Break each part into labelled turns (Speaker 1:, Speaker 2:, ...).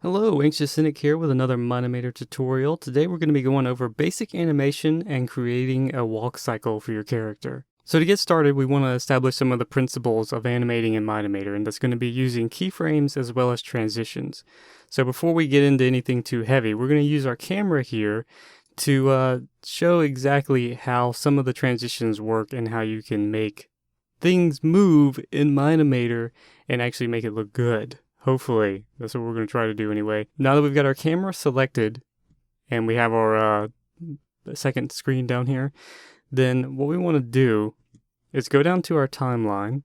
Speaker 1: Hello, Anxious Cynic here with another Mine-imator tutorial. Today we're going to be going over basic animation and creating a walk cycle for your character. So to get started, we want to establish some of the principles of animating in Mine-imator, and that's going to be using keyframes as well as transitions. So before we get into anything too heavy, we're going to use our camera here to show exactly how some of the transitions work and how you can make things move in Mine-imator and actually make it look good. Hopefully, that's what we're going to try to do anyway. Now that we've got our camera selected and we have our second screen down here, then what we want to do is go down to our timeline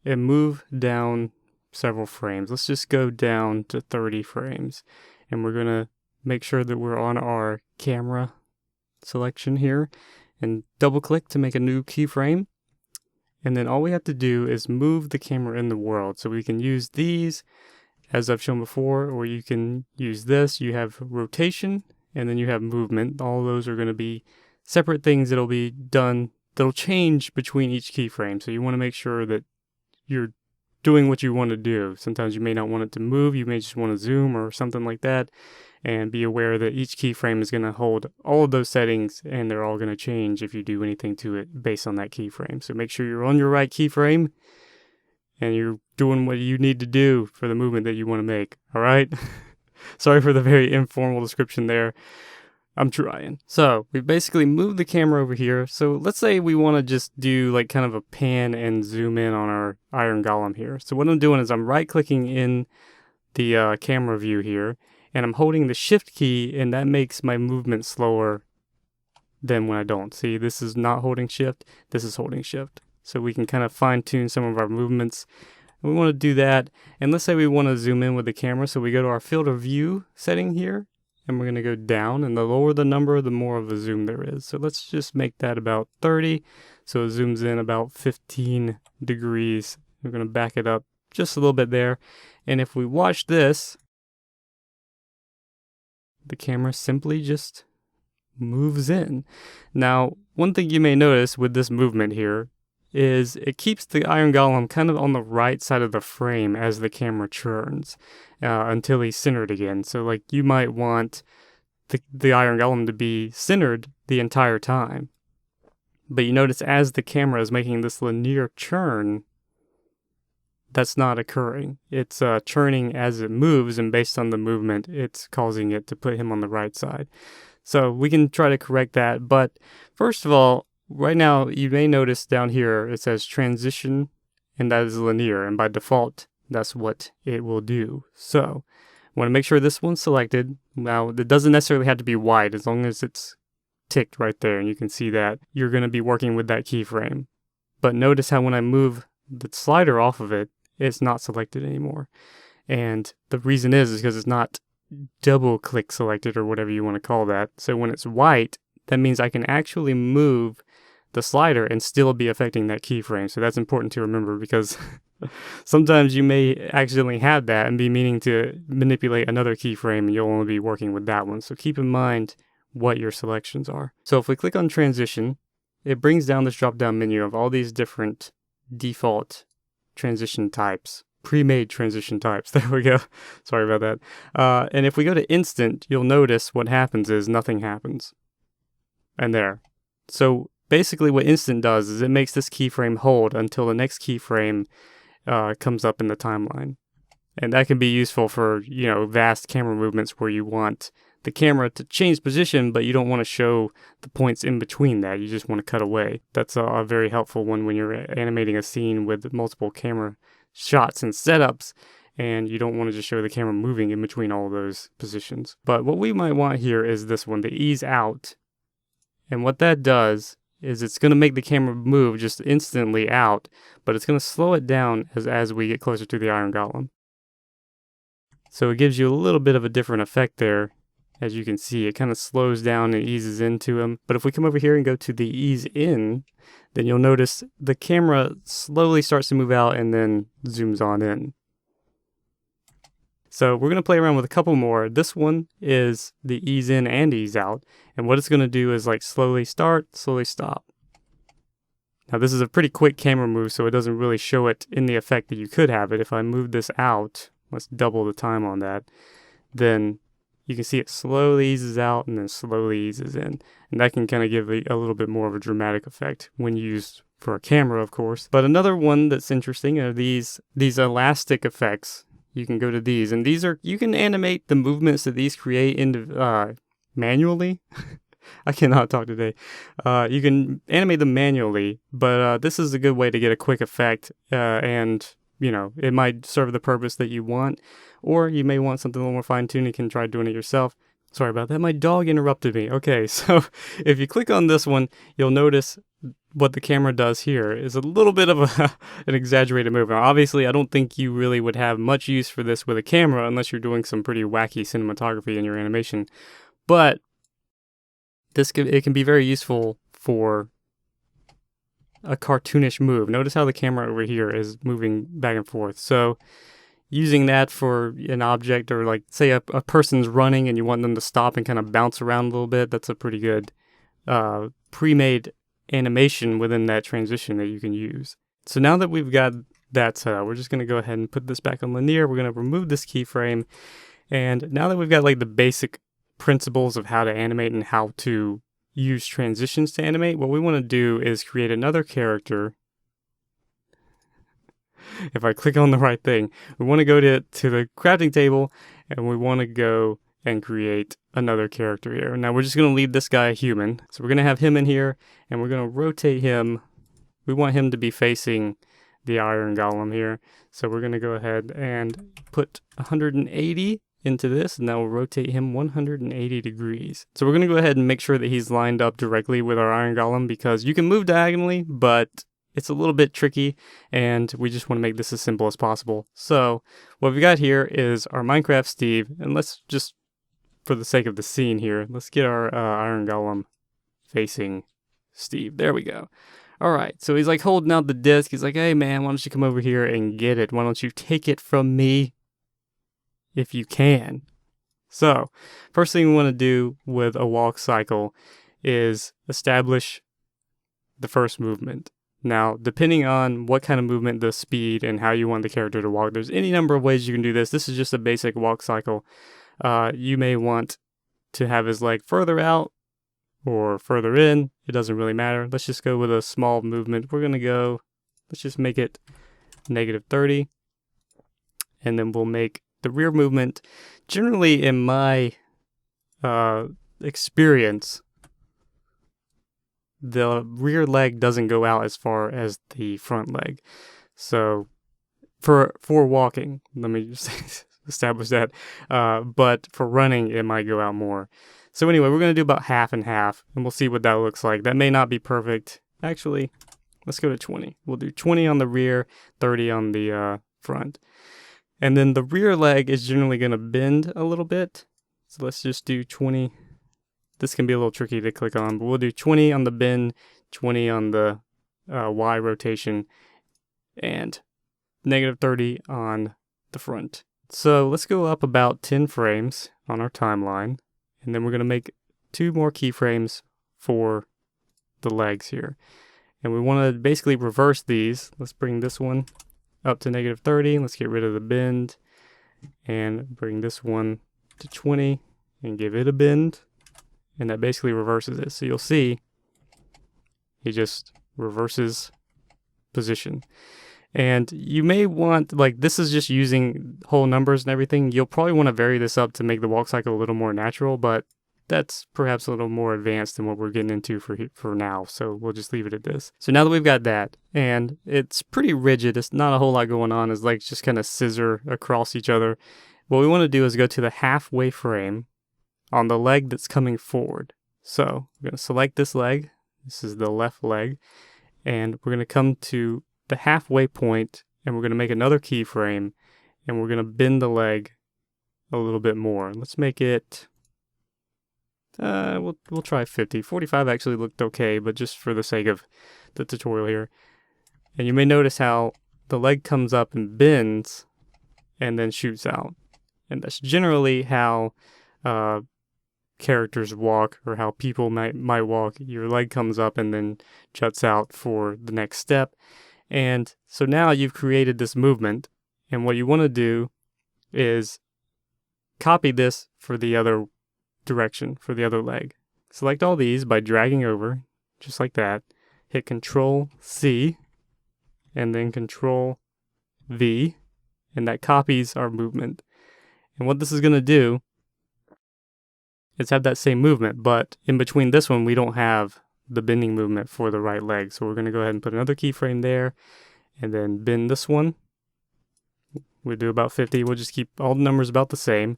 Speaker 1: and move down several frames. Let's just go down to 30 frames. And we're going to make sure that we're on our camera selection here and double click to make a new keyframe. And then all we have to do is move the camera in the world. So we can use these as I've shown before, or you can use this. You have rotation and then you have movement. All those are going to be separate things that'll be done, that'll change between each keyframe. So you want to make sure that you're doing what you want to do. Sometimes you may not want it to move. You may just want to zoom or something like that. And be aware that each keyframe is going to hold all of those settings and they're all going to change if you do anything to it based on that keyframe. So make sure you're on your right keyframe and you're doing what you need to do for the movement that you want to make. All right? Sorry for the very informal description there. I'm trying. So we basically moved the camera over here. So let's say we want to just do like kind of a pan and zoom in on our iron golem here. So what I'm doing is I'm right clicking in the camera view here. And I'm holding the shift key, and that makes my movement slower than when I don't. See, this is not holding shift, this is holding shift. So we can kind of fine tune some of our movements. And we want to do that. And let's say we want to zoom in with the camera. So we go to our field of view setting here, and we're going to go down. And the lower the number, the more of a zoom there is. So let's just make that about 30. So it zooms in about 15 degrees. We're going to back it up just a little bit there. And if we watch this, the camera simply just moves in. Now, one thing you may notice with this movement here is it keeps the iron golem kind of on the right side of the frame as the camera churns until he's centered again. So like you might want the iron golem to be centered the entire time. But you notice as the camera is making this linear churn, that's not occurring. It's churning as it moves, and based on the movement, it's causing it to put him on the right side. So we can try to correct that. But first of all, right now, you may notice down here, it says transition, and that is linear. And by default, that's what it will do. So I want to make sure this one's selected. Now, it doesn't necessarily have to be white as long as it's ticked right there. And you can see that you're going to be working with that keyframe. But notice how when I move the slider off of it, it's not selected anymore. And the reason is because it's not double click selected or whatever you want to call that. So when it's white, that means I can actually move the slider and still be affecting that keyframe. So that's important to remember because sometimes you may accidentally have that and be meaning to manipulate another keyframe and you'll only be working with that one. So keep in mind what your selections are. So if we click on transition, it brings down this drop down menu of all these different default transition types, pre-made transition types. There we go. Sorry about that. And if we go to instant, you'll notice what happens is nothing happens. And there. So basically what instant does is it makes this keyframe hold until the next keyframe comes up in the timeline. And that can be useful for, vast camera movements where you want the camera to change position, but you don't want to show the points in between that. You just want to cut away. That's a very helpful one when you're animating a scene with multiple camera shots and setups, and you don't want to just show the camera moving in between all of those positions. But what we might want here is this one, the ease out. And what that does is it's going to make the camera move just instantly out, but it's going to slow it down as we get closer to the iron golem. So it gives you a little bit of a different effect there. As you can see, it kind of slows down and eases into him. But if we come over here and go to the ease in, then you'll notice the camera slowly starts to move out and then zooms on in. So we're going to play around with a couple more. This one is the ease in and ease out. And what it's going to do is like slowly start, slowly stop. Now this is a pretty quick camera move, so it doesn't really show it in the effect that you could have it. If I move this out, let's double the time on that. then you can see it slowly eases out and then slowly eases in. And that can kind of give a little bit more of a dramatic effect when used for a camera, of course. But another one that's interesting are these elastic effects. You can go to these, and these are, you can animate the movements that these create manually. I cannot talk today. You can animate them manually, but this is a good way to get a quick effect, and you know, it might serve the purpose that you want, or you may want something a little more fine-tuned. You can try doing it yourself. Sorry about that. My dog interrupted me. Okay, so if you click on this one, you'll notice what the camera does here is a little bit of an exaggerated movement. Obviously, I don't think you really would have much use for this with a camera unless you're doing some pretty wacky cinematography in your animation. But it can be very useful for a cartoonish move. Notice how the camera over here is moving back and forth. So using that for an object, or like say a person's running and you want them to stop and kind of bounce around a little bit, that's a pretty good pre-made animation within that transition that you can use. So now that we've got that set up, we're just going to go ahead and put this back on linear. We're going to remove this keyframe. And now that we've got like the basic principles of how to animate and how to use transitions to animate, what we want to do is create another character. If I click on the right thing, we want to go to the crafting table, and we want to go and create another character here. Now we're just going to leave this guy human. So we're going to have him in here, and we're going to rotate him. We want him to be facing the iron golem here. So we're going to go ahead and put 180 into this, and that will rotate him 180 degrees. So we're going to go ahead and make sure that he's lined up directly with our iron golem, because you can move diagonally, but it's a little bit tricky, and we just want to make this as simple as possible. So what we've got here is our Minecraft Steve, and let's just, for the sake of the scene here, let's get our iron golem facing Steve. There we go. All right, so he's like holding out the disc. He's like, hey man, why don't you come over here and get it? Why don't you take it from me if you can? So first thing we want to do with a walk cycle is establish the first movement. Now, depending on what kind of movement, the speed, and how you want the character to walk, there's any number of ways you can do this. This is just a basic walk cycle. You may want to have his leg further out or further in. It doesn't really matter. Let's just go with a small movement. We're going to go, let's just make it -30. And then we'll make the rear movement. Generally, in my experience, the rear leg doesn't go out as far as the front leg. So for walking, let me just establish that. But for running, it might go out more. So anyway, we're going to do about half and half, and we'll see what that looks like. That may not be perfect. Actually, let's go to 20. We'll do 20 on the rear, 30 on the front. And then the rear leg is generally going to bend a little bit. So let's just do 20. This can be a little tricky to click on, but we'll do 20 on the bend, 20 on the Y rotation, and -30 on the front. So let's go up about 10 frames on our timeline, and then we're going to make 2 more keyframes for the legs here. And we want to basically reverse these. Let's bring this one up to -30. Let's get rid of the bend, and bring this one to 20 and give it a bend. And that basically reverses it. So you'll see he just reverses position. And you may want, like, this is just using whole numbers and everything. You'll probably want to vary this up to make the walk cycle a little more natural, but that's perhaps a little more advanced than what we're getting into for now. So we'll just leave it at this. So now that we've got that, and it's pretty rigid, it's not a whole lot going on. It's like just kind of scissor across each other. What we want to do is go to the halfway frame on the leg that's coming forward. So we're going to select this leg. This is the left leg. And we're going to come to the halfway point, and we're going to make another keyframe, and we're going to bend the leg a little bit more. Let's make it, we'll try 50. 45 actually looked okay, but just for the sake of the tutorial here. And you may notice how the leg comes up and bends and then shoots out. And that's generally how characters walk, or how people might walk. Your leg comes up and then juts out for the next step. And so now you've created this movement, and what you want to do is copy this for the other direction, for the other leg. Select all these by dragging over, just like that. Hit Control C, and then Control V, and that copies our movement. And what this is going to do is have that same movement, but in between this one, we don't have the bending movement for the right leg. So we're going to go ahead and put another keyframe there, and then bend this one. We'll do about 50. We'll just keep all the numbers about the same.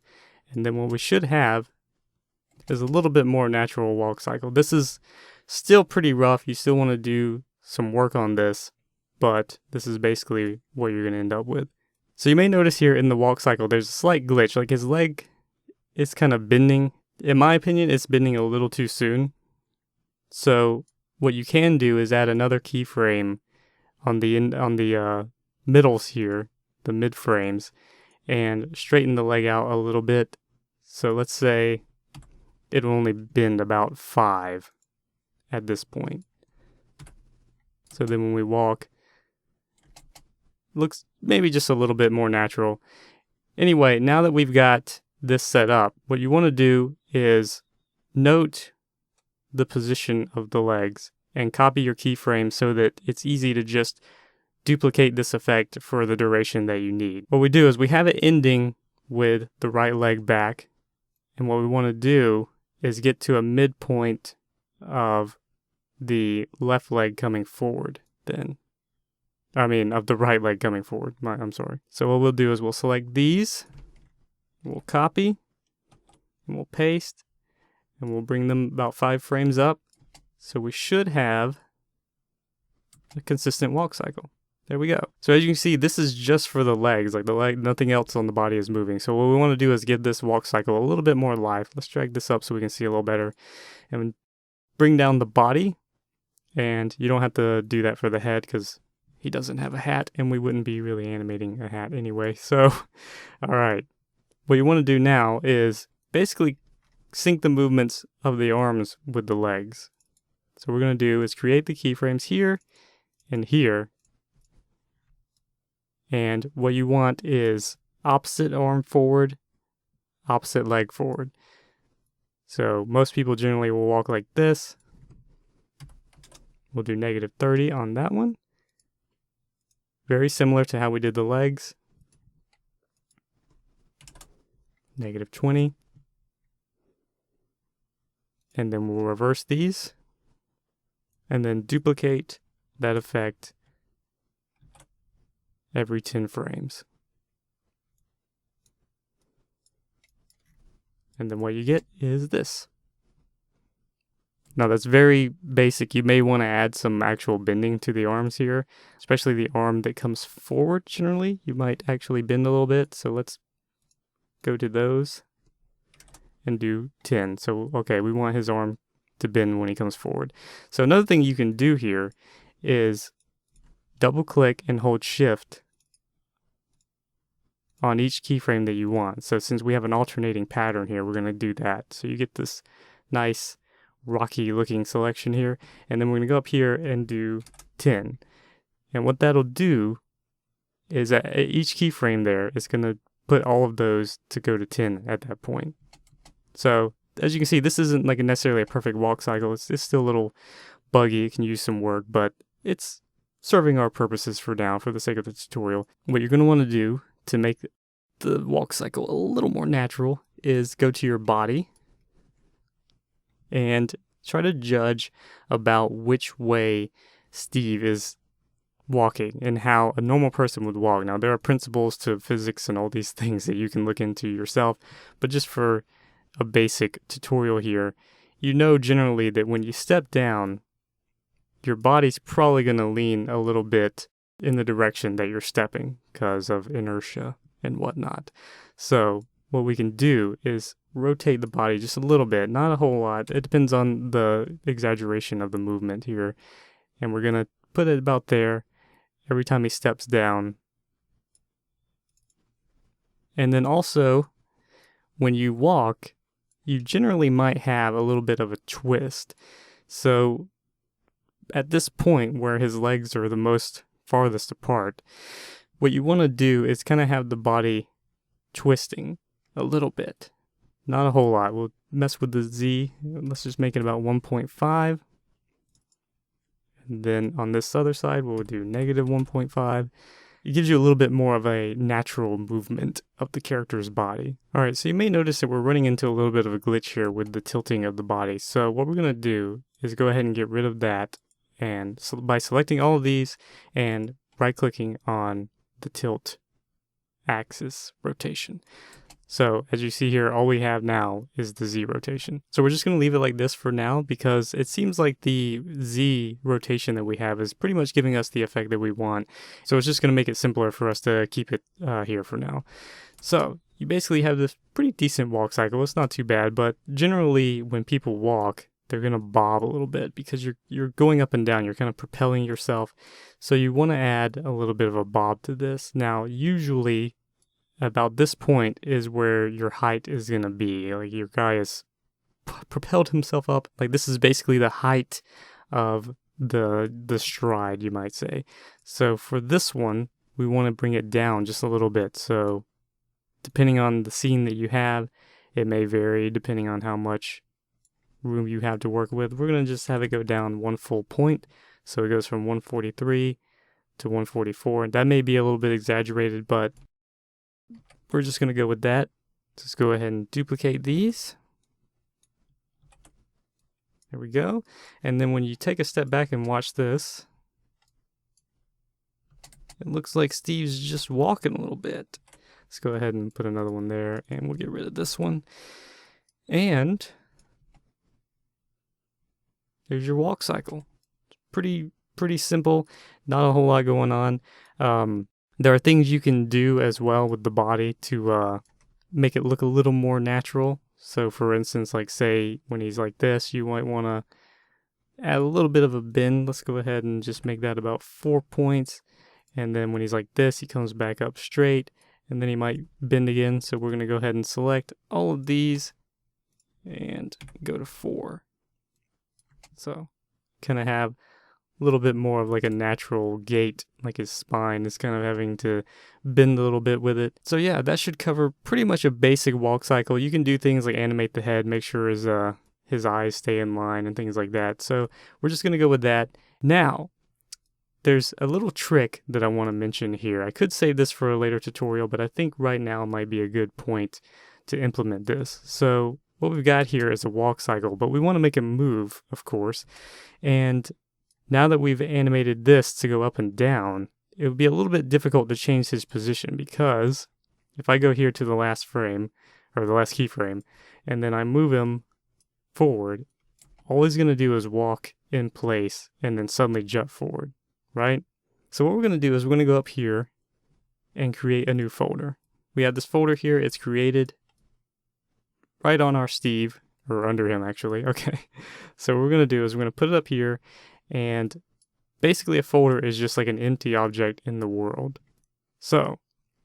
Speaker 1: And then what we should have is a little bit more natural walk cycle. This is still pretty rough. You still want to do some work on this, but this is basically what you're going to end up with. So you may notice here in the walk cycle, there's a slight glitch. Like his leg is kind of bending. In my opinion, it's bending a little too soon. So what you can do is add another keyframe on the middles here, the mid frames, and straighten the leg out a little bit. So let's say it'll only bend about 5 at this point. So then when we walk, it looks maybe just a little bit more natural. Anyway, now that we've got this set up, what you want to do is note the position of the legs and copy your keyframe so that it's easy to just duplicate this effect for the duration that you need. What we do is we have it ending with the right leg back, and what we want to do is get to a midpoint of the left leg coming forward then. Of the right leg coming forward. I'm sorry. So what we'll do is we'll select these, we'll copy, and we'll paste, and we'll bring them about 5 frames up. So we should have a consistent walk cycle. There we go. So as you can see, this is just for the legs. Like the leg, nothing else on the body is moving. So what we want to do is give this walk cycle a little bit more life. Let's drag this up so we can see a little better. And bring down the body. And you don't have to do that for the head because he doesn't have a hat, and we wouldn't be really animating a hat anyway. So, all right. What you want to do now is basically sync the movements of the arms with the legs. So what we're going to do is create the keyframes here and here. And what you want is opposite arm forward, opposite leg forward. So most people generally will walk like this. We'll do -30 on that one. Very similar to how we did the legs. -20. And then we'll reverse these. And then duplicate that effect every 10 frames. And then what you get is this. Now that's very basic. You may want to add some actual bending to the arms here, especially the arm that comes forward generally. You might actually bend a little bit. So let's go to those and do 10. So, okay, we want his arm to bend when he comes forward. So another thing you can do here is double click and hold shift on each keyframe that you want. So since we have an alternating pattern here, we're going to do that. So you get this nice rocky looking selection here, and then we're going to go up here and do 10. And what that'll do is at each keyframe there is going to put all of those to go to 10 at that point. So as you can see, this isn't like necessarily a perfect walk cycle. It's still a little buggy. It can use some work, but it's serving our purposes for now for the sake of the tutorial. What you're going to want to do to make the walk cycle a little more natural is go to your body and try to judge about which way Steve is walking and how a normal person would walk. Now, there are principles to physics and all these things that you can look into yourself, but just for a basic tutorial here, you know generally that when you step down, your body's probably going to lean a little bit in the direction that you're stepping because of inertia and whatnot. So what we can do is rotate the body just a little bit, not a whole lot. It depends on the exaggeration of the movement here. And we're going to put it about there every time he steps down. And then also, when you walk, you generally might have a little bit of a twist. So at this point where his legs are the most farthest apart, what you want to do is kind of have the body twisting. a little bit. Not a whole lot. We'll mess with the Z. Let's just make it about 1.5. And then on this other side, we'll do negative 1.5. It gives you a little bit more of a natural movement of the character's body. Alright, so you may notice that we're running into a little bit of a glitch here with the tilting of the body. So what we're going to do is go ahead and get rid of that. And so by selecting all of these and right-clicking on the tilt axis rotation. So as you see here, all we have now is the Z rotation. So we're just going to leave it like this for now because it seems like the Z rotation that we have is pretty much giving us the effect that we want. So it's just going to make it simpler for us to keep it here for now. So you basically have this pretty decent walk cycle. It's not too bad, but generally when people walk, they're going to bob a little bit because you're going up and down. You're kind of propelling yourself. So you want to add a little bit of a bob to this. Now, usually about this point is where your height is going to be. Like your guy has propelled himself up. Like this is basically the height of the stride, you might say. So for this one, we want to bring it down just a little bit. So depending on the scene that you have, it may vary depending on how much room you have to work with. We're going to just have it go down 1 full point. So it goes from 143 to 144. That may be a little bit exaggerated, but we're just going to go with that. Just go ahead and duplicate these. There we go. And then when you take a step back and watch this, it looks like Steve's just walking a little bit. Let's go ahead and put another one there, and we'll get rid of this one. And there's your walk cycle. Pretty simple. Not a whole lot going on. There are things you can do as well with the body to make it look a little more natural. So for instance, like say when he's like this, you might want to add a little bit of a bend. Let's go ahead and just make that about 4 points. And then when he's like this, he comes back up straight and then he might bend again. So we're going to go ahead and select all of these and go to 4. So kind of have a little bit more of like a natural gait, like his spine is kind of having to bend a little bit with it. So yeah, that should cover pretty much a basic walk cycle. You can do things like animate the head, make sure his eyes stay in line and things like that. So we're just going to go with that. Now, there's a little trick that I want to mention here. I could save this for a later tutorial, but I think right now might be a good point to implement this. So what we've got here is a walk cycle, but we want to make it move, of course. And now that we've animated this to go up and down, it would be a little bit difficult to change his position because if I go here to the last frame, or the last keyframe, and then I move him forward, all he's going to do is walk in place and then suddenly jump forward, right? So what we're going to do is we're going to go up here and create a new folder. We have this folder here. It's created right on our Steve, or under him actually. Okay. So what we're going to do is we're going to put it up here. And basically a folder is just like an empty object in the world. So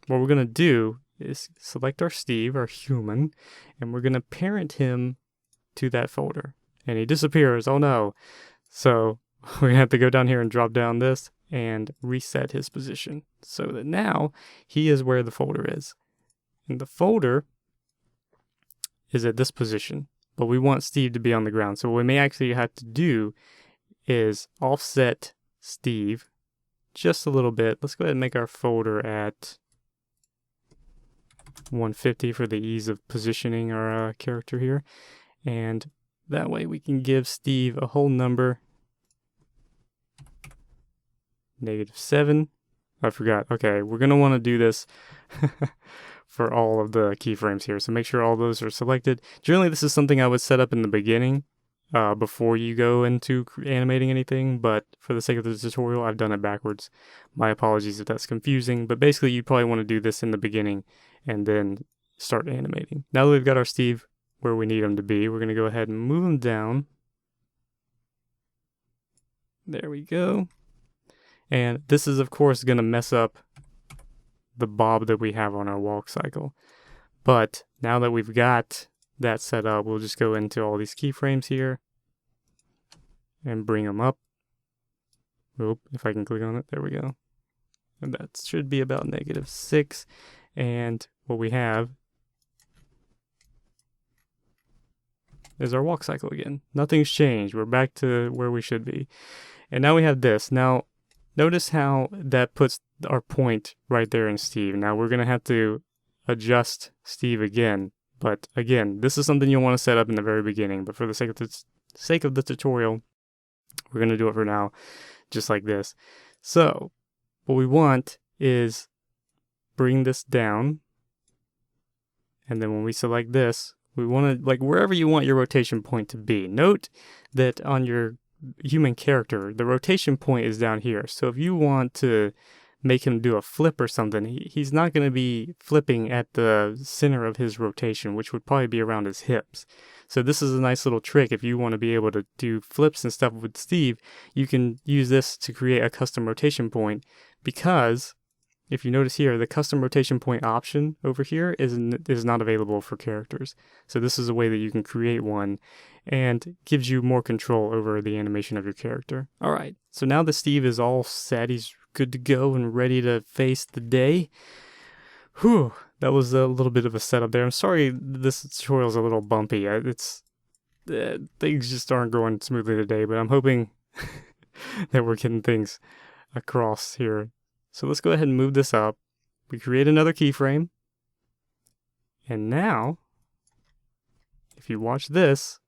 Speaker 1: what we're going to do is select our Steve, our human, and we're going to parent him to that folder. And he disappears. Oh no. So we're going to have to go down here and drop down this and reset his position so that now he is where the folder is. And the folder is at this position, but we want Steve to be on the ground. So what we may actually have to do is offset Steve just a little bit. Let's go ahead and make our folder at 150 for the ease of positioning our character here. And that way we can give Steve a whole number. -7. I forgot. Okay, we're going to want to do this for all of the keyframes here. So make sure all those are selected. Generally, this is something I would set up in the beginning before you go into animating anything, but for the sake of the tutorial, I've done it backwards. My apologies if that's confusing, but basically you probably want to do this in the beginning and then start animating. Now that we've got our Steve where we need him to be, we're going to go ahead and move him down. There we go. And this is, of course, going to mess up the bob that we have on our walk cycle. But now that we've got that set up, we'll just go into all these keyframes here and bring them up. Oop, if I can click on it, there we go. And that should be about -6. And what we have is our walk cycle again. Nothing's changed. We're back to where we should be. And now we have this. Now, notice how that puts our point right there in Steve. Now we're going to have to adjust Steve again. But again, this is something you'll want to set up in the very beginning. But for the sake of the tutorial, we're going to do it for now, just like this. So what we want is bring this down. And then when we select this, we want to, like, wherever you want your rotation point to be. Note that on your human character, the rotation point is down here. So if you want to make him do a flip or something, he's not going to be flipping at the center of his rotation, which would probably be around his hips. So this is a nice little trick. If you want to be able to do flips and stuff with Steve, you can use this to create a custom rotation point, because if you notice here, the custom rotation point option over here is not available for characters. So this is a way that you can create one and gives you more control over the animation of your character. All right, so now that Steve is all set, he's good to go and ready to face the day. Whew, that was a little bit of a setup there. I'm sorry this tutorial's a little bumpy. Things just aren't going smoothly today, but I'm hoping that we're getting things across here. So let's go ahead and move this up. We create another keyframe. And now, if you watch this,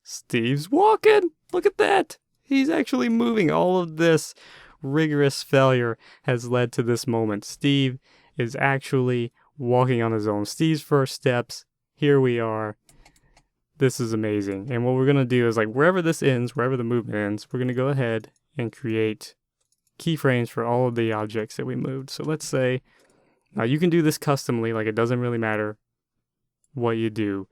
Speaker 1: Steve's walking. Look at that. He's actually moving. All of this rigorous failure has led to this moment. Steve is actually walking on his own. Steve's first steps. Here we are. This is amazing. And what we're going to do is, like, wherever this ends, wherever the movement ends, we're going to go ahead and create keyframes for all of the objects that we moved. So let's say, now you can do this customly, like, it doesn't really matter what you do,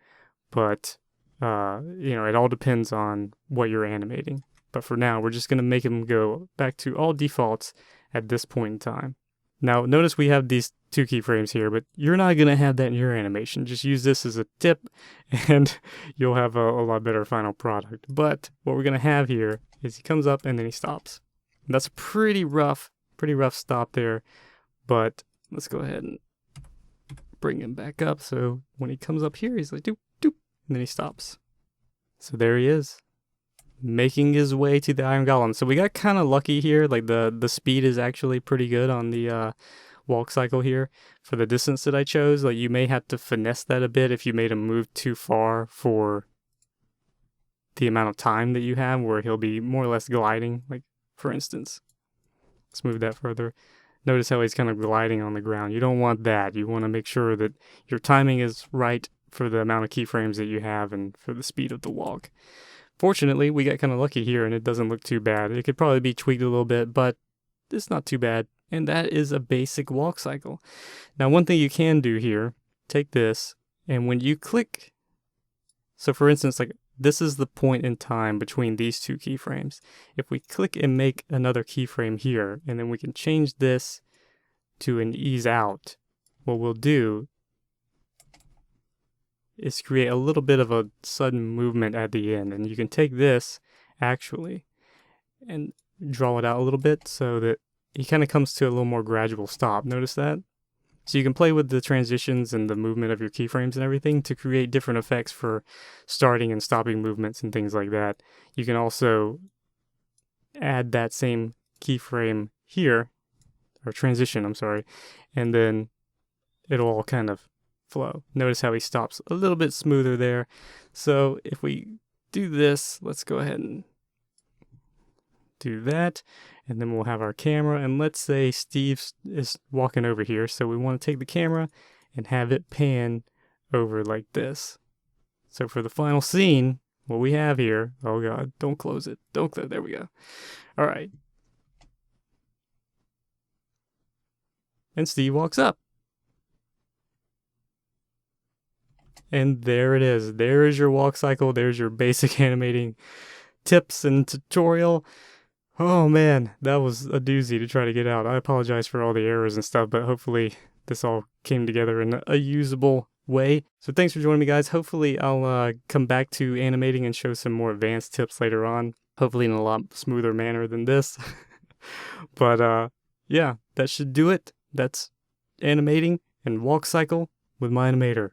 Speaker 1: but it all depends on what you're animating. But for now, we're just going to make them go back to all defaults at this point in time. Now, notice we have these two keyframes here, but you're not going to have that in your animation. Just use this as a tip, and you'll have a lot better final product. But what we're going to have here is he comes up and then he stops. And that's a pretty rough stop there. But let's go ahead and bring him back up. So when he comes up here, he's like, doop, doop, and then he stops. So there he is, making his way to the Iron Golem. So we got kind of lucky here. Like the speed is actually pretty good on the walk cycle here for the distance that I chose. Like, you may have to finesse that a bit if you made him move too far for the amount of time that you have, where he'll be more or less gliding. Like, for instance, let's move that further. Notice how he's kind of gliding on the ground. You don't want that. You want to make sure that your timing is right for the amount of keyframes that you have and for the speed of the walk. Fortunately, we got kind of lucky here, and it doesn't look too bad. It could probably be tweaked a little bit, but it's not too bad. And that is a basic walk cycle. Now, one thing you can do here, take this, and when you click, so for instance, like, this is the point in time between these two keyframes. If we click and make another keyframe here, and then we can change this to an ease out, what we'll do is create a little bit of a sudden movement at the end. And you can take this, actually, and draw it out a little bit so that he kind of comes to a little more gradual stop. Notice that? So you can play with the transitions and the movement of your keyframes and everything to create different effects for starting and stopping movements and things like that. You can also add that same keyframe here, or transition, I'm sorry, and then it'll all kind of flow. Notice how he stops a little bit smoother there. So if we do this, let's go ahead and do that, and then we'll have our camera, and let's say Steve is walking over here, so we want to take the camera and have it pan over like this. So for the final scene, what we have here, oh god, don't close it, there we go. All right, and Steve walks up, and there it is. There is your walk cycle. There's your basic animating tips and tutorial. Oh man, that was a doozy to try to get out. I apologize for all the errors and stuff, but hopefully this all came together in a usable way. So thanks for joining me, guys. Hopefully I'll come back to animating and show some more advanced tips later on. Hopefully in a lot smoother manner than this. But yeah, that should do it. That's animating and walk cycle with Mine-imator.